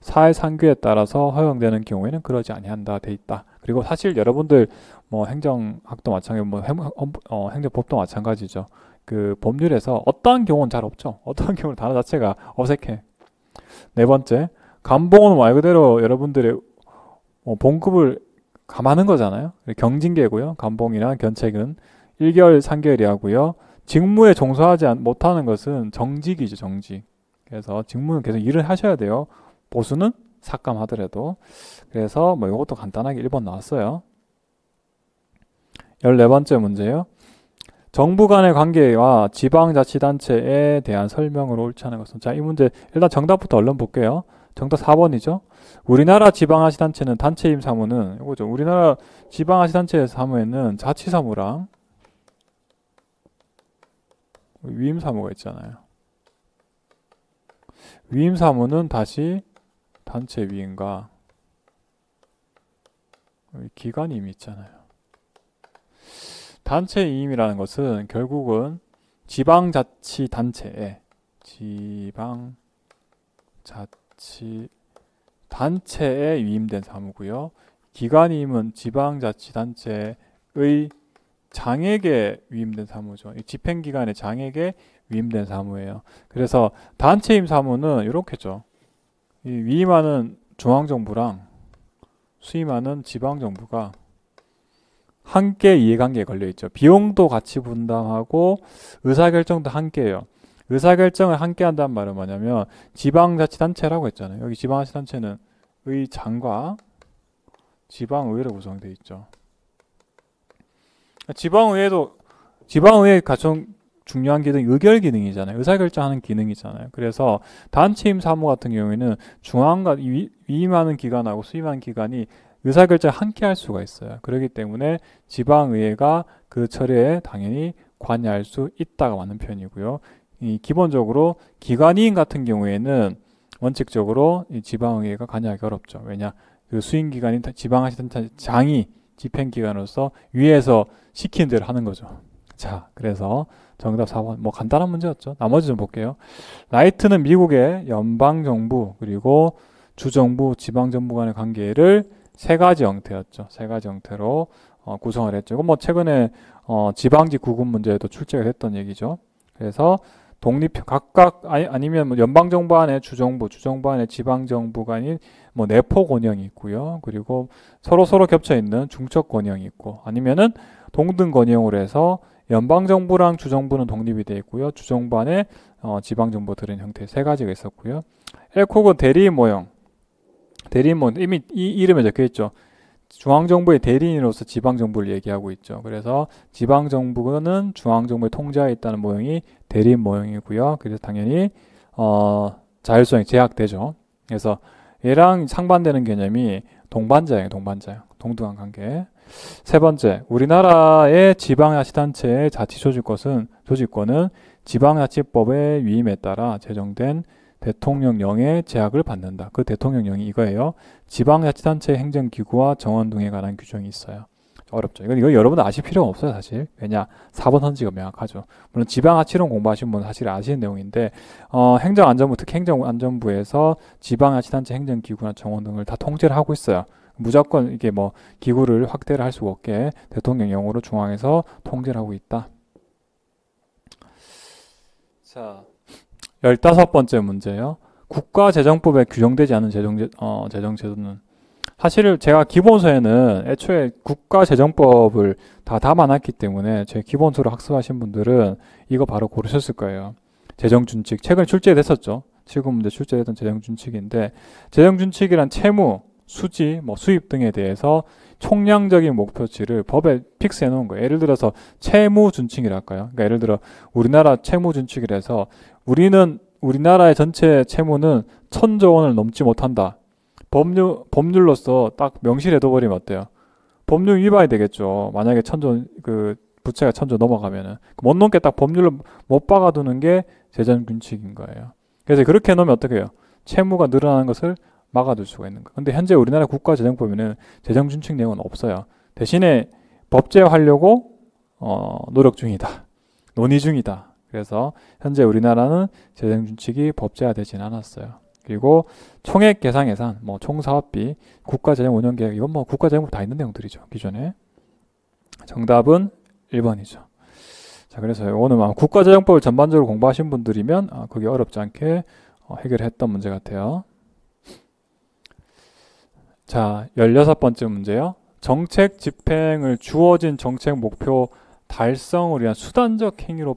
사회상규에 따라서 허용되는 경우에는 그러지 아니한다 돼 있다. 그리고 사실 여러분들 뭐 행정학도 마찬가지고 뭐 행정법도 마찬가지죠. 그 법률에서 어떠한 경우는 잘 없죠. 어떠한 경우는 단어 자체가 어색해. 네 번째, 감봉은 말 그대로 여러분들의 봉급을 감하는 거잖아요. 경징계고요. 감봉이나 견책은 1개월, 3개월이 하고요. 직무에 종사하지 못하는 것은 정직이죠, 정직. 그래서 직무는 계속 일을 하셔야 돼요. 보수는 삭감하더라도. 그래서 뭐 이것도 간단하게 1번 나왔어요. 14번째 문제요. 정부 간의 관계와 지방자치단체에 대한 설명으로 옳지 않은 것은. 자, 이 문제 일단 정답부터 얼른 볼게요. 정답 4번이죠. 우리나라 지방자치단체는 단체임 사무는 이거죠. 우리나라 지방자치단체 사무에는 자치사무랑 위임사무가 있잖아요. 위임사무는 다시 단체 위임과 기관임이 있잖아요. 단체 위임이라는 것은 결국은 지방자치단체에 지방자치단체에 위임된 사무고요. 기관임은 지방자치단체의 장에게 위임된 사무죠. 집행기관의 장에게 위임된 사무예요. 그래서 단체임 사무는 이렇게죠. 이 위임하는 중앙정부랑 수임하는 지방정부가 함께 이해관계에 걸려있죠. 비용도 같이 분담하고 의사결정도 함께해요. 의사결정을 함께 한다는 말은 뭐냐면 지방자치단체라고 했잖아요. 여기 지방자치단체는 의장과 지방의회로 구성되어 있죠. 지방의회 가장 중요한 기능이 의결 기능이잖아요. 의사결정하는 기능이잖아요. 그래서 단체임 사무 같은 경우에는 중앙과 위임하는 기관하고 수임하는 기관이 의사결정을 함께 할 수가 있어요. 그렇기 때문에 지방의회가 그 처리에 당연히 관여할 수 있다가 맞는 표현이고요. 기본적으로 기관이인 같은 경우에는 원칙적으로 이 지방의회가 관여하기 어렵죠. 왜냐? 그 수임기관인 지방자치단체 장이 집행기관으로서 위에서 시키는 대로 하는 거죠. 자, 그래서 정답 4번. 뭐 간단한 문제였죠. 나머지 좀 볼게요. 라이트는 미국의 연방정부 그리고 주정부, 지방정부 간의 관계를 세 가지 형태였죠. 세 가지 형태로 구성을 했죠. 이건 뭐 최근에 지방직 구분 문제에도 출제가 됐던 얘기죠. 그래서 각각 아니면 뭐 연방정부 안에 주정부 안에 지방정부 간인 뭐 내포 권형이 있고요. 그리고 서로 겹쳐 있는 중첩 권형이 있고 아니면은 동등 권형으로 해서 연방정부랑 주정부는 독립이 되어 있고요. 주정부 안에 지방정부 들은 형태 세 가지가 있었고요. 엘콕은 대리인 모형 이미 이 이름에 적혀 있죠. 중앙정부의 대리인으로서 지방정부를 얘기하고 있죠. 그래서 지방정부는 중앙정부의 통제하에 있다는 모형이 대리인 모형이고요. 그래서 당연히 자율성이 제약되죠. 그래서 얘랑 상반되는 개념이 동반자예요. 동등한 관계. 세 번째, 우리나라의 지방자치단체의 자치조직권은 지방자치법의 위임에 따라 제정된 대통령령의 제약을 받는다. 그 대통령령이 이거예요. 지방자치단체 행정기구와 정원 등에 관한 규정이 있어요. 어렵죠. 이거 여러분 아실 필요가 없어요, 사실. 왜냐? 4번 선지가 명확하죠. 물론 지방자치론 공부하신 분은 사실 아시는 내용인데 행정안전부, 특히 행정안전부에서 지방자치단체 행정기구나 정원 등을 다 통제를 하고 있어요. 무조건 이게 뭐 기구를 확대를 할 수가 없게 대통령령으로 중앙에서 통제를 하고 있다. 자, 15번째 문제요. 국가재정법에 규정되지 않은 재정제도는 사실 제가 기본서에는 애초에 국가재정법을 다 담아놨기 때문에 제 기본서로 학습하신 분들은 이거 바로 고르셨을 거예요. 재정준칙. 최근에 출제됐었죠. 7급 문제 출제됐던 재정준칙인데 재정준칙이란 채무, 수지, 수입 등에 대해서 총량적인 목표치를 법에 픽스해 놓은 거예요. 예를 들어서 채무준칙이랄까요. 그러니까 예를 들어 우리나라 채무준칙이라서 우리나라의 전체 채무는 1,000조 원을 넘지 못한다. 법률로서 딱 명시를 해둬버리면 어때요? 법률 위반이 되겠죠. 만약에 1,000조, 부채가 1,000조 넘어가면은. 못 넘게 딱 법률로 못 박아두는 게 재정준칙인 거예요. 그래서 그렇게 해놓으면 어떻게 해요? 채무가 늘어나는 것을 막아둘 수가 있는 거예요. 근데 현재 우리나라 국가재정법에는 재정준칙 내용은 없어요. 대신에 법제화하려고 노력 중이다. 논의 중이다. 그래서 현재 우리나라는 재정준칙이 법제화되진 않았어요. 그리고 총액 계상 예산, 총사업비, 국가재정운영계획 이건 국가재정법 다 있는 내용들이죠. 기존에. 정답은 1번이죠. 자, 그래서 오늘 국가재정법을 전반적으로 공부하신 분들이면 그게 어렵지 않게 해결했던 문제 같아요. 자, 16번째 문제요. 정책 집행을 주어진 정책 목표 달성을 위한 수단적 행위로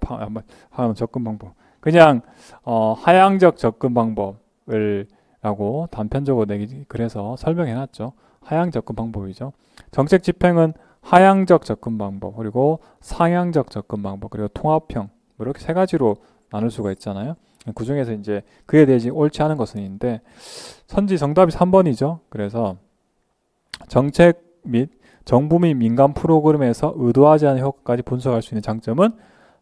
하는 접근 방법. 그냥 하향적 접근 방법을 라고 단편적으로 내기 그래서 설명해 놨죠. 하향 접근 방법이죠. 정책 집행은 하향적 접근 방법, 그리고 상향적 접근 방법, 그리고 통합형, 뭐 이렇게 세 가지로 나눌 수가 있잖아요. 그 중에서 이제 그에 대해 옳지 않은 것은 있는데 선지 정답이 3번이죠. 그래서 정책 및 정부 및 민간 프로그램에서 의도하지 않은 효과까지 분석할 수 있는 장점은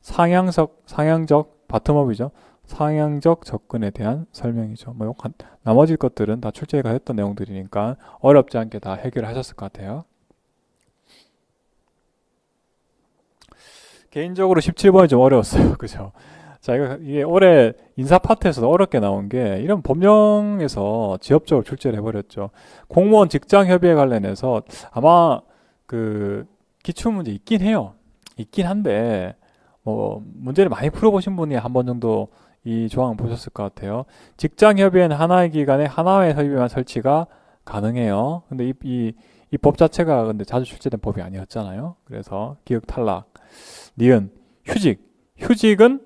상향적 바텀업이죠. 상향적 접근에 대한 설명이죠. 뭐 나머지 것들은 다 출제가 했던 내용들이니까 어렵지 않게 다 해결하셨을 것 같아요. 개인적으로 17번이 좀 어려웠어요. 그죠? 자, 이게 올해 인사 파트에서도 어렵게 나온 게 이런 법령에서 지엽적으로 출제를 해버렸죠. 공무원 직장 협의에 관련해서 아마 그 기출문제 있긴 해요. 있긴 한데 뭐 문제를 많이 풀어보신 분이 한 번 정도 이 조항을 보셨을 것 같아요. 직장 협의회는 하나의 기관에 하나의 협의회만 설치가 가능해요. 근데 이 법 자체가 근데 자주 출제된 법이 아니었잖아요. 그래서 기억 탈락. 니은 휴직은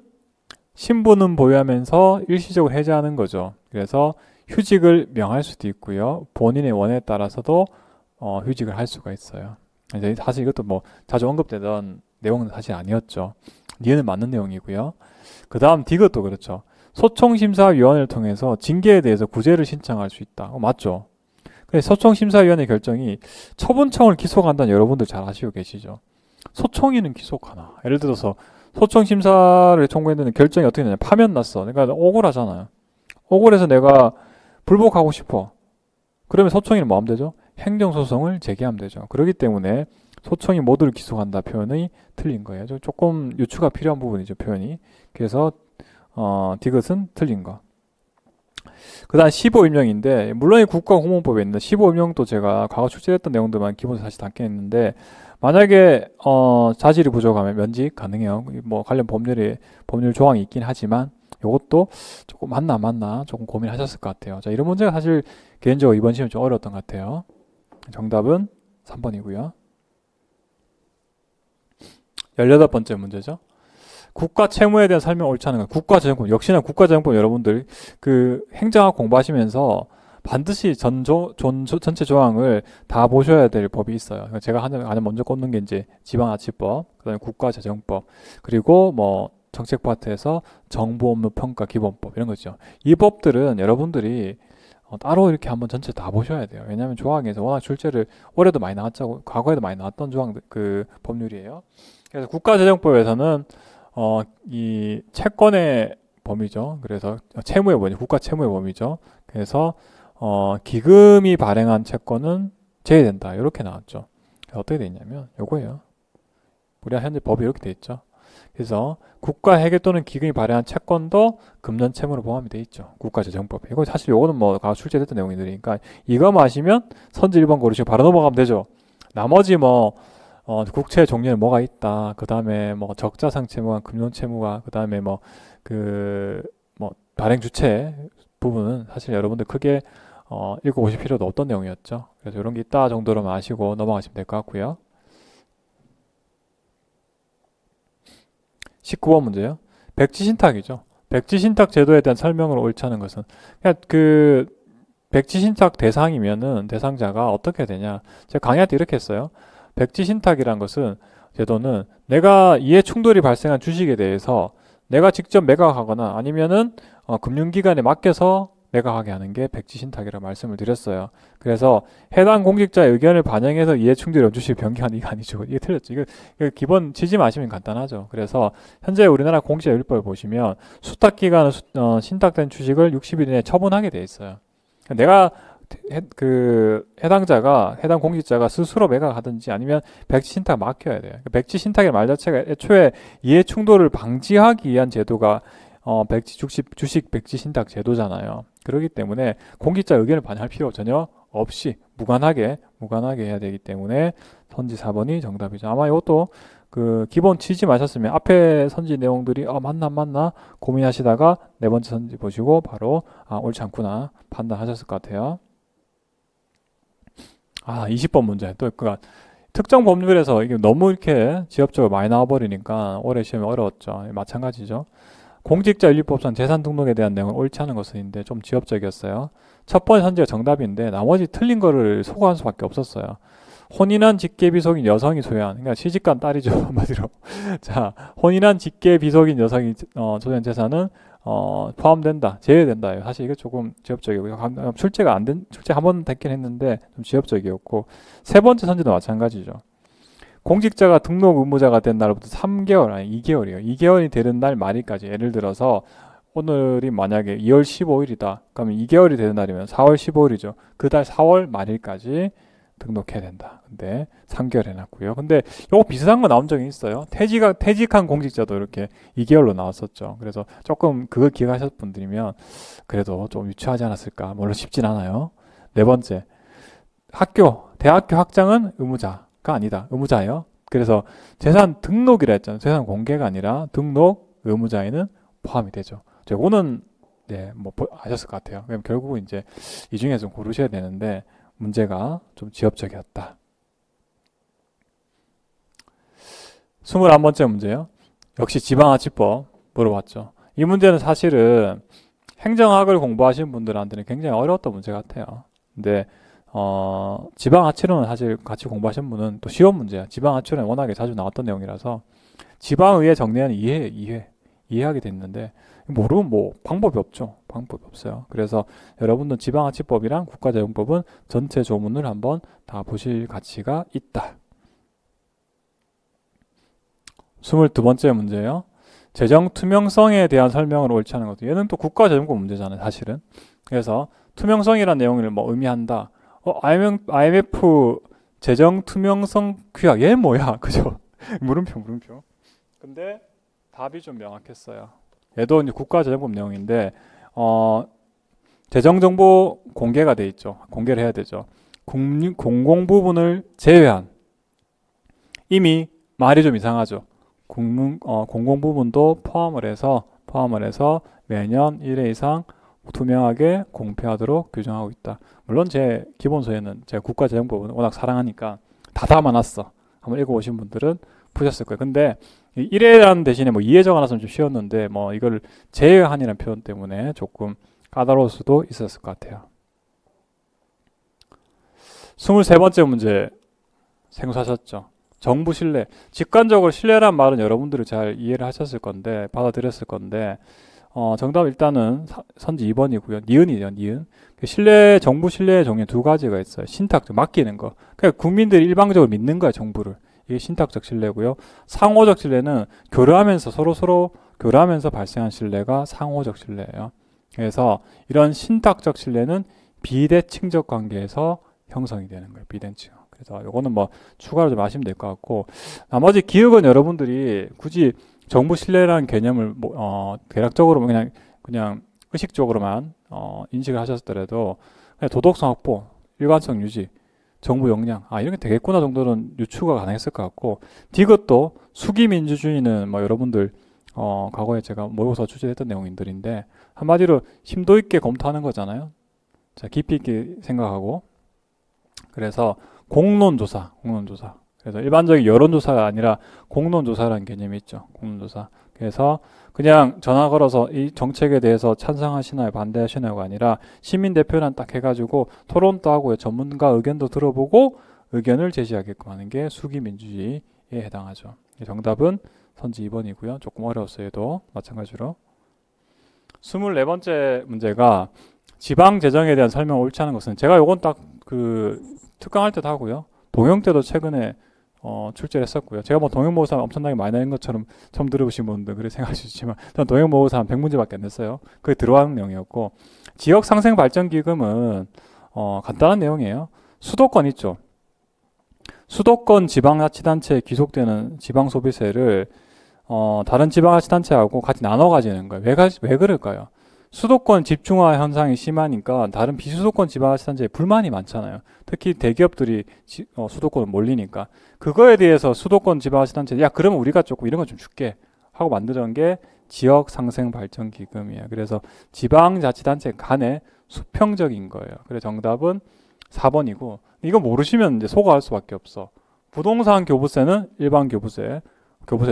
신분은 보유하면서 일시적으로 해제하는 거죠. 그래서 휴직을 명할 수도 있고요. 본인의 원에 따라서도 휴직을 할 수가 있어요. 사실 이것도 뭐 자주 언급되던 내용은 사실 아니었죠. 니은은 맞는 내용이고요. 그 다음 디귿도 그렇죠. 소총심사위원회를 통해서 징계에 대해서 구제를 신청할 수 있다. 맞죠? 소총심사위원회 결정이 처분청을 기소한다는 여러분들 잘 아시고 계시죠? 소총위는 기소하나? 예를 들어서 소총심사를 청구했는데 결정이 어떻게 되냐? 파면 났어. 그러니까 억울하잖아요. 억울해서 내가 불복하고 싶어. 그러면 소총위는 뭐 하면 되죠? 행정소송을 제기하면 되죠. 그렇기 때문에 소총이 모두를 기소한다 표현이 틀린 거예요. 조금 유추가 필요한 부분이죠, 표현이. 그래서 디귿은 틀린 거. 그 다음 15임명인데 물론 이 국가공무원법에 있는 15임명도 제가 과거 출제했던 내용들만 기본적으로 다시 담긴 있는데 만약에 자질이 부족하면 면직 가능해요. 뭐 관련 법률 조항이 있긴 하지만 이것도 조금 맞나 조금 고민하셨을 것 같아요. 자, 이런 문제가 사실 개인적으로 이번 시험이 좀 어려웠던 것 같아요. 정답은 3번이고요. 18번째 문제죠. 국가 채무에 대한 설명 옳지 않은 것. 국가재정법. 역시나 국가재정법 여러분들 그 행정학 공부하시면서 반드시 전체 조항을 다 보셔야 될 법이 있어요. 제가 가장 먼저 꼽는 게 이제 지방자치법, 그다음에 국가재정법, 그리고 뭐 정책 파트에서 정부 업무 평가 기본법 이런 거죠. 이 법들은 여러분들이 따로 이렇게 한번 전체 다 보셔야 돼요. 왜냐하면 조항에서 워낙 출제를 올해도 많이 나왔고 과거에도 많이 나왔던 조항들 그 법률이에요. 그래서 국가재정법에서는 이 채권의 범위죠. 그래서 채무의 범위, 국가 채무의 범위죠. 그래서 기금이 발행한 채권은 제외된다. 이렇게 나왔죠. 어떻게 돼 있냐면 요거예요. 우리가 현재 법이 이렇게 돼 있죠. 그래서 국가 회계 또는 기금이 발행한 채권도 금전 채무로 포함이 돼 있죠. 국가재정법에. 이거 사실 요거는 뭐 출제됐던 내용이니까 이거만 아시면 선지 1번 고르시고 바로 넘어가면 되죠. 나머지 뭐 국채 종류에 뭐가 있다. 그 다음에 뭐 적자상 채무와 금융 채무와 그 다음에 뭐 발행 주체 부분은 사실 여러분들 크게 읽어보실 필요도 없던 내용이었죠. 그래서 이런 게 있다 정도로만 아시고 넘어가시면 될 것 같고요. 19번 문제요. 백지신탁이죠. 백지신탁 제도에 대한 설명을 옳지 않은 것은 그냥 그 백지신탁 대상자가 어떻게 되냐. 제가 강의할 때 이렇게 했어요. 백지신탁이란 것은 제도는 내가 이해 충돌이 발생한 주식에 대해서 내가 직접 매각하거나 아니면은 금융기관에 맡겨서 매각하게 하는 게 백지신탁이라고 말씀을 드렸어요. 그래서 해당 공직자의 의견을 반영해서 이해 충돌이 없는 주식을 변경하는 이거 아니죠. 이게 틀렸죠. 이거 기본 지지 마시면 간단하죠. 그래서 현재 우리나라 공직자윤리법을 보시면 수탁기간 신탁된 주식을 60일 이내에 처분하게 돼 있어요. 내가 해당 공직자가 스스로 매각하든지 아니면 백지신탁 맡겨야 돼요. 백지신탁의 말 자체가 애초에 이해 충돌을 방지하기 위한 제도가 주식 백지신탁 제도잖아요. 그렇기 때문에 공직자 의견을 반영할 필요 전혀 없이 무관하게 해야 되기 때문에 선지 4번이 정답이죠. 아마 이것도 그 기본 취지 마셨으면 앞에 선지 내용들이 맞나 안 맞나 고민하시다가 네 번째 선지 보시고 바로 옳지 않구나 판단하셨을 것 같아요. 20번 문제. 또 그니까 특정 법률에서 이게 너무 이렇게 지엽적으로 많이 나와버리니까 올해 시험이 어려웠죠. 마찬가지죠. 공직자윤리법상 재산 등록에 대한 내용은 옳지 않은 것인데 좀 지엽적이었어요. 첫 번째 선지가 정답인데 나머지 틀린 거를 소거할 수밖에 없었어요. 혼인한 직계비속인 여성이 소유한, 그러니까 시집간 딸이죠, 한마디로. 자, 혼인한 직계비속인 여성이 소유한 재산은 포함된다, 제외된다. 사실 이게 조금 지엽적이고요. 출제가 출제 한 번 됐긴 했는데 좀 지엽적이었고, 세 번째 선지도 마찬가지죠. 공직자가 등록 의무자가 된 날부터 3개월, 아니 2개월이에요. 2개월이 되는 날 말일까지. 예를 들어서 오늘이 만약에 2월 15일이다. 그러면 2개월이 되는 날이면 4월 15일이죠. 그 달 4월 말일까지 등록해야 된다. 근데 3개월 해놨고요. 근데 요거 비슷한 거 나온 적이 있어요. 퇴직한 공직자도 이렇게 2개월로 나왔었죠. 그래서 조금 그거 기억하셨던 분들이면 그래도 좀 유치하지 않았을까. 물론 쉽진 않아요. 네 번째, 대학교 학장은 의무자가 아니다. 의무자예요. 그래서 재산 등록이라 했잖아요. 재산 공개가 아니라 등록 의무자에는 포함이 되죠. 요거는 아셨을 것 같아요. 그럼 결국은 이제 이 중에서 좀 고르셔야 되는데 문제가 좀 지엽적이었다. 21번째 문제요. 역시 지방자치법 물어봤죠. 이 문제는 사실은 행정학을 공부하신 분들한테는 굉장히 어려웠던 문제 같아요. 근데 지방자치론은 사실 같이 공부하신 분은 또 쉬운 문제야. 지방자치론은 워낙에 자주 나왔던 내용이라서 지방의회 정례는 이해하게 됐는데 모르면 방법이 없죠. 방법이 없어요. 그래서 여러분들 지방자치법이랑 국가재정법은 전체 조문을 한번 다 보실 가치가 있다. 22번째 문제예요. 재정 투명성에 대한 설명을 옳지 않은 것도. 얘는 또 국가재정법 문제잖아요, 사실은. 그래서 투명성이라는 내용을 의미한다. IMF 재정 투명성 규약. 얘 뭐야? 그죠? 물음표. 근데 답이 좀 명확했어요. 얘도 이제 국가재정법 내용인데 재정정보 공개가 돼 있죠. 공개를 해야 되죠. 공공 부분을 제외한, 이미 말이 좀 이상하죠. 공공 부분도 포함을 해서 매년 1회 이상 투명하게 공표하도록 규정하고 있다. 물론 제 기본서에는 제가 국가재정법은 워낙 사랑하니까 다 담아놨어. 한번 읽어보신 분들은 푸셨을 거예요. 근데 1회라는 대신에 2회 적어놨으면 좀 쉬웠는데 이걸 제외한이라는 표현 때문에 조금 까다로울 수도 있었을 것 같아요. 23번째 문제 생소하셨죠? 정부 신뢰. 직관적으로 신뢰란 말은 여러분들이 잘 이해를 하셨을 건데 받아들였을 건데 정답 일단은 선지 2번이고요. 니은이죠. 니은. 정부 신뢰의 종류 두 가지가 있어요. 신탁적, 맡기는 거. 그러니까 국민들이 일방적으로 믿는 거야, 정부를. 이게 신탁적 신뢰고요. 상호적 신뢰는 서로 교류하면서 발생한 신뢰가 상호적 신뢰예요. 그래서 이런 신탁적 신뢰는 비대칭적 관계에서 형성이 되는 거예요. 비대칭. 그래서 요거는 추가로 좀 아시면 될 것 같고, 나머지 기억은 여러분들이 굳이 정부 신뢰라는 개념을 대략적으로 그냥 의식적으로만 인식을 하셨더라도 그냥 도덕성 확보, 일관성 유지, 정부 역량, 이렇게 되겠구나 정도는 유추가 가능했을 것 같고, 디귿도 수기민주주의는 여러분들 과거에 제가 모의고사 출제했던 내용들인데 한마디로 심도 있게 검토하는 거잖아요. 자, 깊이 있게 생각하고. 그래서 공론조사. 그래서 일반적인 여론조사가 아니라 공론조사라는 개념이 있죠. 공론조사. 그래서 그냥 전화 걸어서 이 정책에 대해서 찬성하시나요, 반대하시나요가 아니라 시민대표란 딱 해가지고 토론도 하고요. 전문가 의견도 들어보고 의견을 제시하게끔 하는 게 수기민주주의에 해당하죠. 정답은 선지 2번이고요. 조금 어려웠어요. 얘도 마찬가지로. 24번째 문제가 지방재정에 대한 설명을 옳지 않은 것은, 제가 요건 딱 특강할 때도 하고요. 동영 때도 최근에 출제를 했었고요. 제가 동영모의고사 엄청나게 많이 낸 것처럼 처음 들어보신 분들 그렇게 생각하시지만 저는 동영모의고사 한 100문제밖에 안 냈어요. 그게 들어가는 내용이었고, 지역상생발전기금은 간단한 내용이에요. 수도권 있죠. 수도권 지방자치단체에 귀속되는 지방소비세를 다른 지방자치단체하고 같이 나눠 가지는 거예요. 왜 그럴까요? 수도권 집중화 현상이 심하니까 다른 비수도권 지방자치단체에 불만이 많잖아요. 특히 대기업들이 수도권을 몰리니까 그거에 대해서 수도권 지방자치단체 야 그러면 우리가 조금 이런 거 좀 줄게 하고 만들어낸 게 지역상생발전기금이에요. 그래서 지방자치단체 간에 수평적인 거예요. 그래서 정답은 4번이고 이거 모르시면 이제 속아할 수밖에 없어. 부동산 교부세는 일반 교부세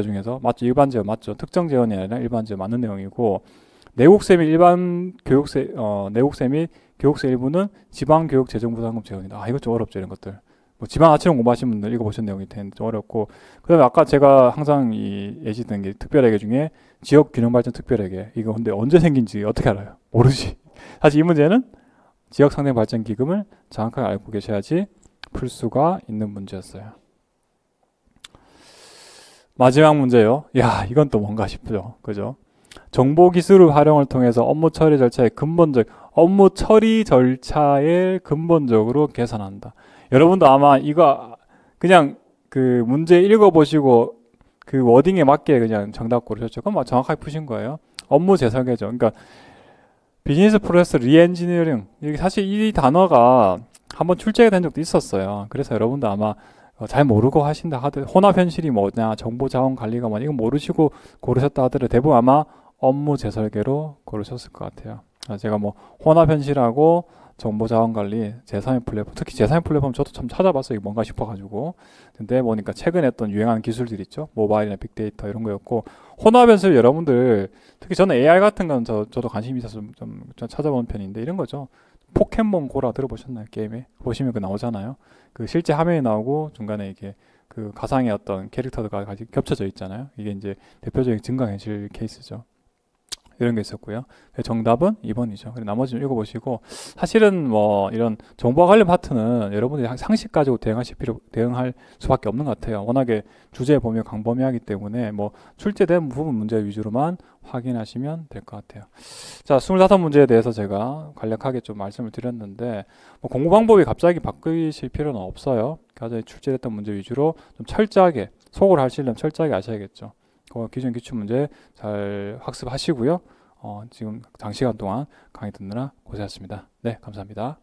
중에서 맞죠? 일반제어 맞죠? 특정 제한이 아니라 일반제어 맞는 내용이고 내국세 및 일반 교육세, 내국세 및 교육세 일부는 지방교육재정부담금 재원이다. 아, 이거 좀 어렵죠, 이런 것들. 뭐 지방아치론 공부하신 분들 읽어보신 내용이 텐데 좀 어렵고. 그 다음에 아까 제가 항상 예시드는 게 특별회계 중에 지역균형발전 특별회계. 이거 근데 언제 생긴지 어떻게 알아요? 모르지. 사실 이 문제는 지역상생발전기금을 정확하게 알고 계셔야지 풀 수가 있는 문제였어요. 마지막 문제요. 야, 이건 또 뭔가 싶죠. 그죠? 정보기술 활용을 통해서 업무 처리 절차를 근본적으로 개선한다. 여러분도 아마 이거 그냥 그 문제 읽어보시고 그 워딩에 맞게 그냥 정답 고르셨죠. 그럼 정확하게 푸신 거예요. 업무 재설계죠. 그러니까 비즈니스 프로세스 리엔지니어링. 이게 사실 이 단어가 한번 출제가 된 적도 있었어요. 그래서 여러분도 아마 잘 모르고 하신다 하더라도 혼합 현실이 뭐냐, 정보 자원 관리가 뭐냐 이거 모르시고 고르셨다 하더라도 대부분 아마 업무 재설계로 고르셨을 것 같아요. 제가 뭐 혼합 현실하고 정보 자원 관리, 제3의 플랫폼, 특히 제3의 플랫폼 저도 참 찾아봤어요. 이게 뭔가 싶어가지고. 근데 보니까 최근에 했던 유행하는 기술들 있죠. 모바일이나 빅데이터 이런 거였고 혼합 현실 여러분들 특히 저는 AI 같은 건 저도 관심이 있어서 좀 찾아보는 편인데 이런 거죠. 포켓몬 고라 들어보셨나요? 게임에 보시면 그 나오잖아요. 그 실제 화면이 나오고 중간에 이게 그 가상의 어떤 캐릭터들과 같이 겹쳐져 있잖아요. 이게 이제 대표적인 증강현실 케이스죠. 이런 게 있었고요. 정답은 2번이죠. 나머지 좀 읽어보시고 사실은 뭐 이런 정보와 관련 파트는 여러분들이 상식 가지고 대응할 수밖에 없는 것 같아요. 워낙에 주제 범위가 광범위하기 때문에 뭐 출제된 부분 문제 위주로만 확인하시면 될 것 같아요. 자, 25문제에 대해서 제가 간략하게 좀 말씀을 드렸는데 뭐 공부 방법이 갑자기 바꾸실 필요는 없어요. 가장 출제됐던 문제 위주로 좀 철저하게 속을 하시려면 철저하게 아셔야겠죠. 기존 기출문제 잘 학습하시고요. 지금 장시간 동안 강의 듣느라 고생하셨습니다. 네, 감사합니다.